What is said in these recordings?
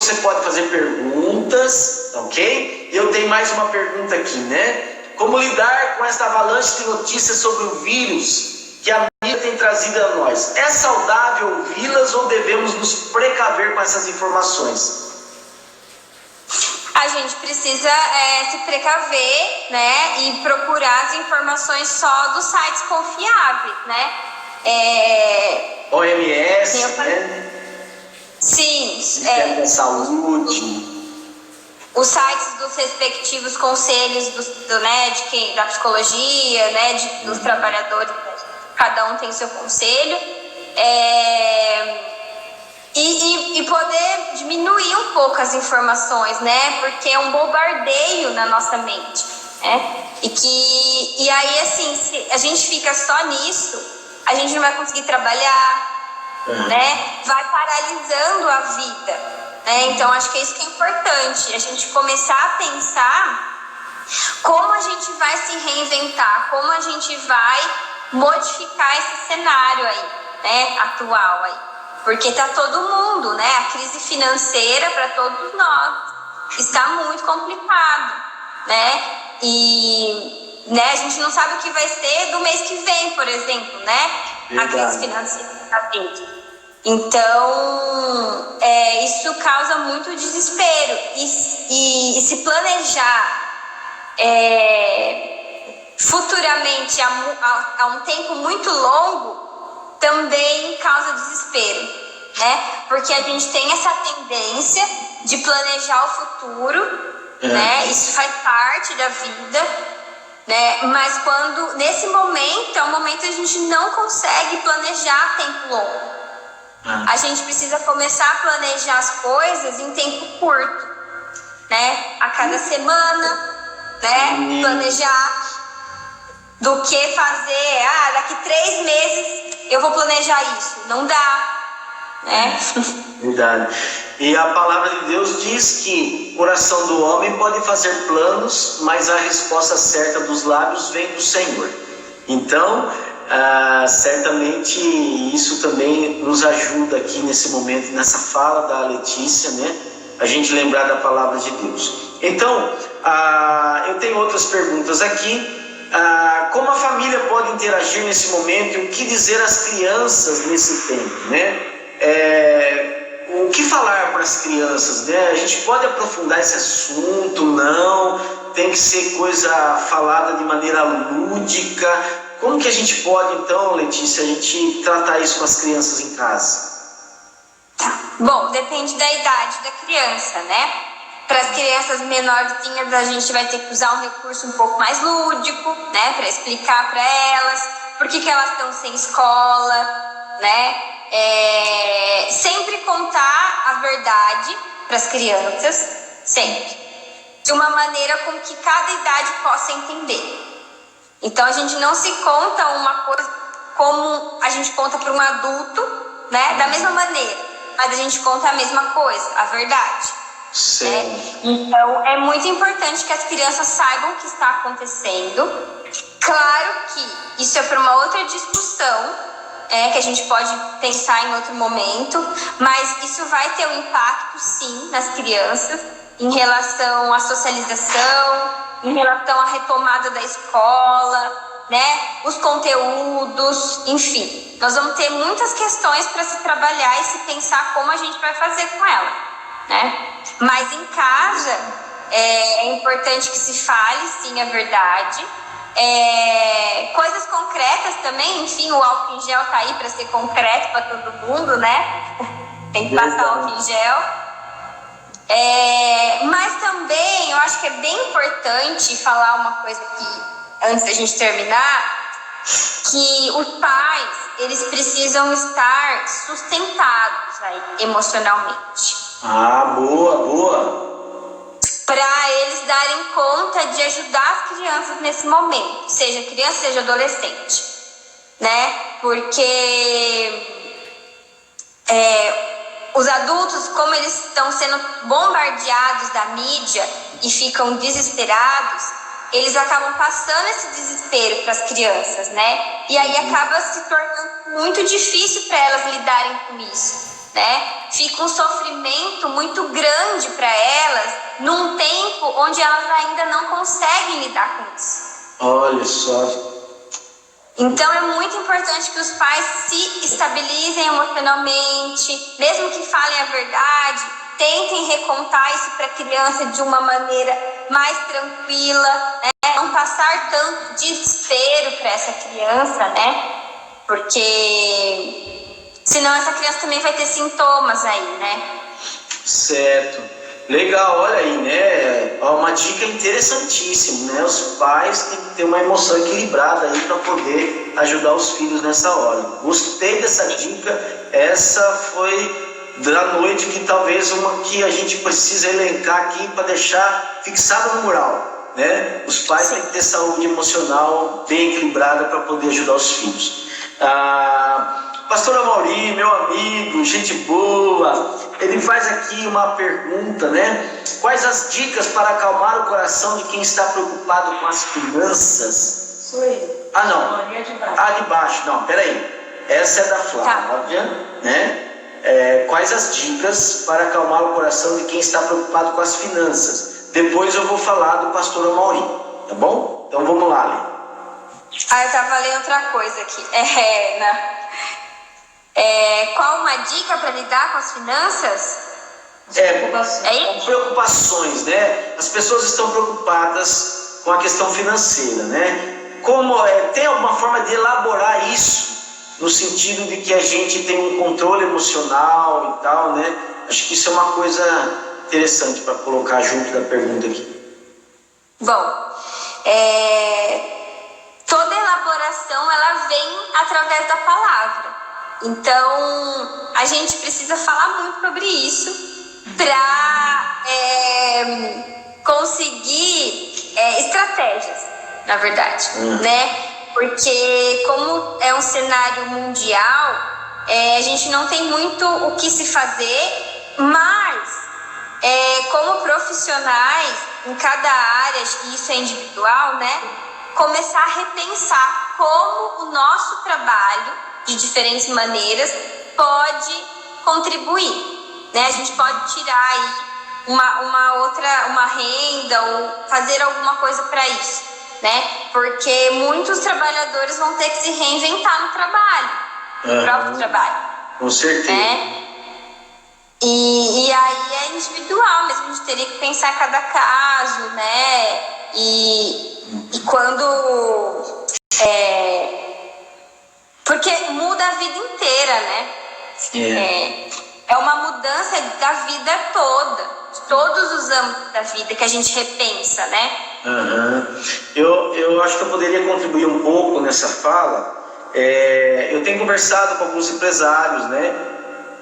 você pode fazer perguntas, ok? Eu tenho mais uma pergunta aqui, né? Como lidar com esta avalanche de notícias sobre o vírus que a mídia tem trazido a nós? É saudável ouvi-las ou devemos nos precaver com essas informações? A gente precisa se precaver, né, e procurar as informações só dos sites confiáveis, né? OMS, né? Sim. Ministério da Saúde. Os sites dos respectivos conselhos da psicologia, né, dos trabalhadores, cada um tem seu conselho. E poder diminuir um pouco as informações, né? Porque é um bombardeio na nossa mente, né? E aí, assim, se a gente fica só nisso, a gente não vai conseguir trabalhar, né? Vai paralisando a vida, né? Então, acho que é isso que é importante, a gente começar a pensar como a gente vai se reinventar, como a gente vai modificar esse cenário aí, né? Atual aí. Porque está todo mundo, né? A crise financeira para todos nós está muito complicado, né? E a gente não sabe o que vai ser do mês que vem, por exemplo, né? A crise financeira está vindo. Então, isso causa muito desespero. E se planejar futuramente a um tempo muito longo também causa desespero, né? Porque a gente tem essa tendência de planejar o futuro, né? Isso faz parte da vida, né? Mas nesse momento, é um momento que a gente não consegue planejar a tempo longo. A gente precisa começar a planejar as coisas em tempo curto, né? A cada semana, né? Planejar do que fazer, daqui 3 meses eu vou planejar isso. Não dá, né? Verdade. E a palavra de Deus diz que o coração do homem pode fazer planos, mas a resposta certa dos lábios vem do Senhor. Então, certamente isso também nos ajuda aqui nesse momento, nessa fala da Letícia, né? A gente lembrar da palavra de Deus. Então, eu tenho outras perguntas aqui. Como a família pode interagir nesse momento e o que dizer às crianças nesse tempo, né? O que falar para as crianças, né? A gente pode aprofundar esse assunto? Não? Tem que ser coisa falada de maneira lúdica? Como que a gente pode, então, Letícia, a gente tratar isso com as crianças em casa? Bom, depende da idade da criança, né? Para as crianças menorzinhas, a gente vai ter que usar um recurso um pouco mais lúdico, né? Para explicar para elas por que elas estão sem escola, né? Sempre contar a verdade para as crianças, sempre. De uma maneira com que cada idade possa entender. Então, a gente não se conta uma coisa como a gente conta para um adulto, né? Da mesma maneira, mas a gente conta a mesma coisa, a verdade. Sim. Então, é muito importante que as crianças saibam o que está acontecendo. Claro que isso é para uma outra discussão, que a gente pode pensar em outro momento, mas isso vai ter um impacto, sim, nas crianças, em relação à socialização, em relação à retomada da escola, né? Os conteúdos, enfim. Nós vamos ter muitas questões para se trabalhar e se pensar como a gente vai fazer com ela, né? Mas em casa é importante que se fale, sim, a verdade. Coisas concretas também, enfim, o álcool em gel tá aí para ser concreto para todo mundo, né? Tem que passar álcool em gel. Mas também eu acho que é bem importante falar uma coisa aqui, antes da gente terminar, que os pais, eles precisam estar sustentados aí, emocionalmente. Boa. Para eles darem conta de ajudar as crianças nesse momento, seja criança, seja adolescente, né? Porque os adultos, como eles estão sendo bombardeados da mídia e ficam desesperados, eles acabam passando esse desespero para as crianças, né? E aí acaba se tornando muito difícil para elas lidarem com isso, né? Fica um sofrimento muito grande para elas, num tempo onde elas ainda não conseguem lidar com isso. Olha só. Então é muito importante que os pais se estabilizem emocionalmente, mesmo que falem a verdade, tentem recontar isso para a criança de uma maneira mais tranquila, né? Não passar tanto desespero para essa criança, né? Porque senão essa criança também vai ter sintomas aí, né? Certo. Legal, olha aí, né? Uma dica interessantíssima, né? Os pais têm que ter uma emoção equilibrada aí para poder ajudar os filhos nessa hora. Gostei dessa dica. Essa foi da noite que talvez uma que a gente precisa elencar aqui para deixar fixada no mural, né? Os pais têm que ter saúde emocional bem equilibrada para poder ajudar os filhos. Pastor Amauri, meu amigo, gente boa, ele faz aqui uma pergunta, né? Quais as dicas para acalmar o coração de quem está preocupado com as finanças? Sou eu. Ah, não. De baixo. Não, peraí. Essa é da Flávia, né? Quais as dicas para acalmar o coração de quem está preocupado com as finanças? Depois eu vou falar do pastor Amauri, tá bom? Então vamos lá, Lê. Eu tava lendo outra coisa aqui. Qual uma dica para lidar com as finanças? Preocupações, né? As pessoas estão preocupadas com a questão financeira, né? Tem alguma forma de elaborar isso, no sentido de que a gente tem um controle emocional e tal, né? Acho que isso é uma coisa interessante para colocar junto da pergunta aqui. Bom, toda elaboração ela vem através da palavra. Então, a gente precisa falar muito sobre isso para conseguir estratégias, na verdade, né? Porque como é um cenário mundial, a gente não tem muito o que se fazer, mas como profissionais em cada área, e isso é individual, né? Começar a repensar como o nosso trabalho de diferentes maneiras pode contribuir, né? A gente pode tirar aí uma renda ou fazer alguma coisa para isso, né? Porque muitos trabalhadores vão ter que se reinventar no trabalho, no próprio trabalho. Com certeza. Né? E aí é individual mesmo, a gente teria que pensar cada caso, né? E quando... porque muda a vida inteira, né? É uma mudança da vida toda, de todos os âmbitos da vida que a gente repensa, né? Eu acho que eu poderia contribuir um pouco nessa fala. Eu tenho conversado com alguns empresários, né?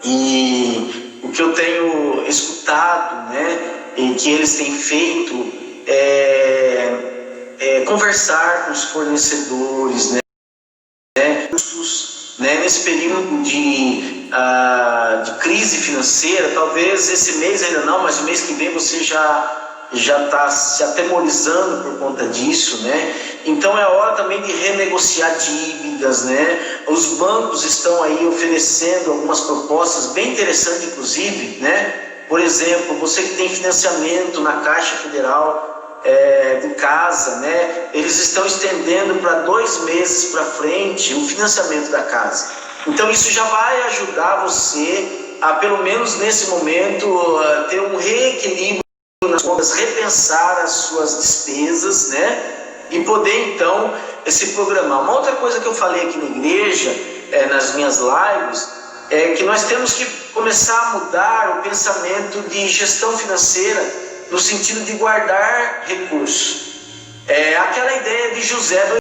E o que eu tenho escutado, né? E que eles têm feito é conversar com os fornecedores, né? Nesse período de crise financeira, talvez esse mês ainda não, mas o mês que vem você já está se atemorizando por conta disso, né? Então é hora também de renegociar dívidas, né? Os bancos estão aí oferecendo algumas propostas bem interessantes, inclusive, né? Por exemplo, você que tem financiamento na Caixa Federal de casa, né? Eles estão estendendo para 2 meses para frente o financiamento da casa. Então isso já vai ajudar você a, pelo menos nesse momento, ter um reequilíbrio nas contas, repensar as suas despesas, né? E poder então se programar. Uma outra coisa que eu falei aqui na igreja, nas minhas lives, é que nós temos que começar a mudar o pensamento de gestão financeira no sentido de guardar recursos. Aquela ideia de José do